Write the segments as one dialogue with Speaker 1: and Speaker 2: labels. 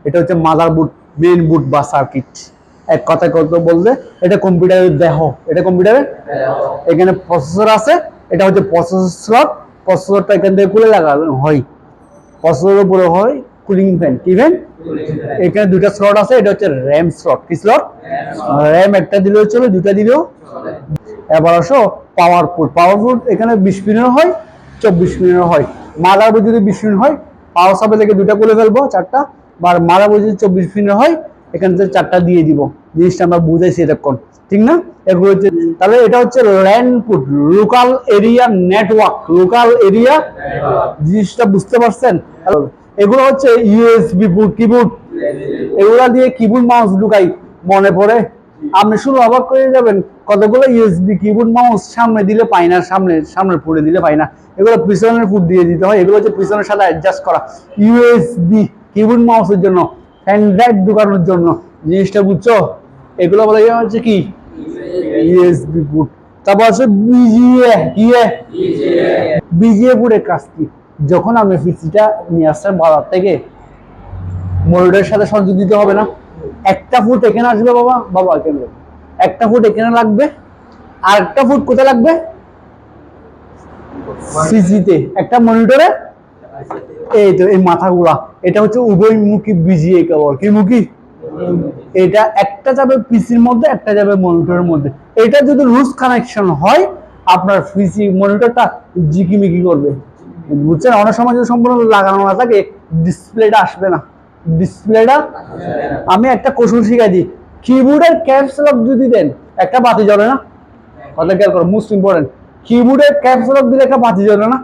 Speaker 1: এটা হচ্ছে motherboard, main board বা সার্কিট। এক কথায় কত বলতে, এটা কম্পিউটারের দেহ, এটা কম্পিউটারের এখানে প্রসেসর আছে, এটা হচ্ছে প্রসেসর স্লট। প্রসেসরটা এখান থেকে খুলে লাগানো হয়, প্রসেসরের উপরে হয় কুলিং ফ্যান। কি ফ্যান? এখানে দুইটা স্লট আছে, এটা হচ্ছে র্যাম স্লট। কি স্লট? র্যাম একটা দিলেও চলে, দুটা দিলেও। এবার আসো পাওয়ার পোর্ট। পাওয়ার পোর্ট এখানে 20 পিনের হয়, 24 পিনের হয়। মাদারবোর্ড যদি 20 পিন হয়, পাওয়ার সাপ্লাই থেকে দুটা খুলে ফেলবো, চারটা। বা মাদারবোর্ড যদি 24 পিনের হয়, এখান থেকে চারটা দিয়ে দিব। জিনিসটা আমরা বুঝাইছি এতক্ষণ, ঠিক না? এগুলো হচ্ছে, তাহলে এটা হচ্ছে LAN port, local area network. Local area, জিনিসটা বুঝতে পারছেন? এগুলো হচ্ছে ইউএসবি পোর্ট, কিবোর্ড। এগুলা দিয়ে কিবোর্ড মাউস ঢুকাই, মনে পড়ে? আপনি শুধু অবাক করে যাবেন, কতগুলো ইউএসবি কিবোর্ড মাউস সামনে দিলে পাই না, সামনের পুটে দিলে পাই না। এগুলো পিছনের পুট দিয়ে দিতে হয়। এগুলো হচ্ছে পিছনের সাথে অ্যাডজাস্ট করা ইউএসবি কিবোর্ড মাউসের জন্য, হ্যান্ড্রাইট ঢুকানোর জন্য। জিনিসটা বুঝছো? এগুলো বলে হচ্ছে কি ইউএসবি পুট। তারপর আছে বিজিএ। কি বিজিএ পুটের কাজ কি? যখন আপনি পিসিটা নিয়ে আসছেন বাজার থেকে, মনিটরের সাথে সংযোগ দিতে হবে না? একটা ফুট এখানে আসবে বাবা, বাবা এখানে একটা ফুট এখানে লাগবে, আর একটা ফুট কোথায় লাগবে? সিজিতে, একটা মনিটরে। এই তো এই মাথাগুলা, এটা হচ্ছে উভয়মুখী বিজিএ কেবল। কি মুখী? এটা একটা যাবে পিসির মধ্যে, একটা যাবে মনিটরের মধ্যে। এটা যদি লুজ কানেকশন হয়, আপনার পিসি মনিটরটা ঝিকিমিকি করবে, বুঝছেন? অনেক সময় যদি সম্পূর্ণ লাগানো না থাকে, ডিসপ্লেটা আসবে না। ডিসপ্লেটা, আমি একটা কৌশল শিখাই দিই। কিবোর্ডের ক্যাপস লক যদি দেন, একটা বাতি জ্বলে না? কথা খেয়াল করো, মোস্ট ইম্পর্টেন্ট। কিবোর্ডের ক্যাপস লক দিলে একটা বাতি জ্বলে না?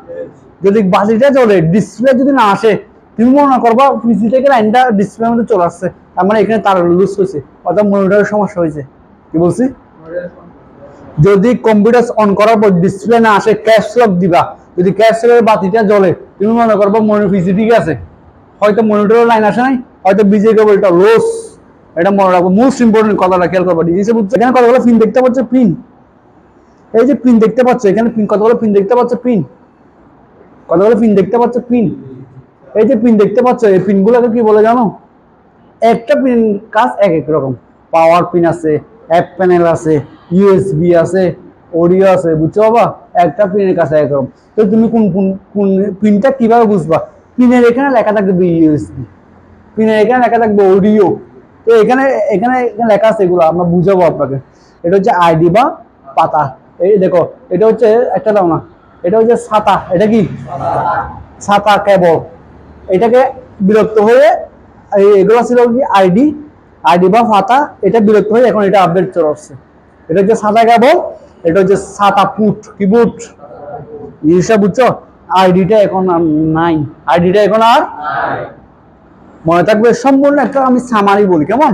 Speaker 1: যদি বাতিটা জ্বলে, ডিসপ্লে যদি না আসে, তুমি মনে করবা পিসি থেকে লাইনটা ডিসপ্লের মধ্যে চলে আসছে, তার মানে এখানে তার লুজ হয়েছে, অর্থাৎ মনিটরের সমস্যা হয়েছে। কি বলছি? যদি কম্পিউটার অন করার পর ডিসপ্লে না আসে, ক্যাপস লক দিবা। যদি ক্যাপস লকের বাতিটা জ্বলে, তুমি মনে করবা মনিটর পিসি ঠিক আছে, হয়তো মনিটরের লাইন আসে নাই, হয়তো বিজে কেবলটা লস। এটা মনে রাখবো, মোস্ট ইম্পর্টেন্ট কথাটা খেয়াল করবা। ডিজিসে বুঝছো? এখানে কতগুলো পিন দেখতে পাচ্ছ? পিন, এই যে পিন দেখতে পাচ্ছ, এখানে পিন, কতগুলো পিন দেখতে পাচ্ছ? পিন, কতগুলো পিন দেখতে পাচ্ছ? পিন, এই যে পিন দেখতে পাচ্ছ, এই পিনগুলোকে কি বলে জানো? একটা পিন কাজ এক এক রকম। পাওয়ার পিন আছে, অ্যাপ প্যানেল আছে, ইউএসবি আছে, অডিও আছে, বুঝছো বাবা? একটা পিনের কাছে এক রকম। তো তুমি কোন কোন কোন পিনটা কিভাবে বুঝবা? পিনের এখানে লেখা থাকবে ইউএসবি, পিনের এখানে লেখা থাকবে অডিও। তো এখানে এখানে এখানে লেখা আছে, এগুলো আমরা বুঝাবো আপনাকে। এটা হচ্ছে আইডি বা পাতা। এই দেখো, এটা হচ্ছে একটা দাও না, এটা হচ্ছে ছাতা। এটা কি ছাতা কেবল? এটাকে বিরক্ত হয়ে এগুলো ছিল কি আইডি, আইডি বা পাতা। এটা বিরক্ত হয়ে এখন এটা আপডেট চলে আসছে। এটা হচ্ছে ছাতা কেবল, এটা হচ্ছে ছাতা পুট, কি পুট? জিনিসটা বুঝছো? আইডিটা এখন আর নাই, আইডিটা এখন আর মনে থাকবে। সম্পূর্ণ একটা আমি সামারি বলি, কেমন?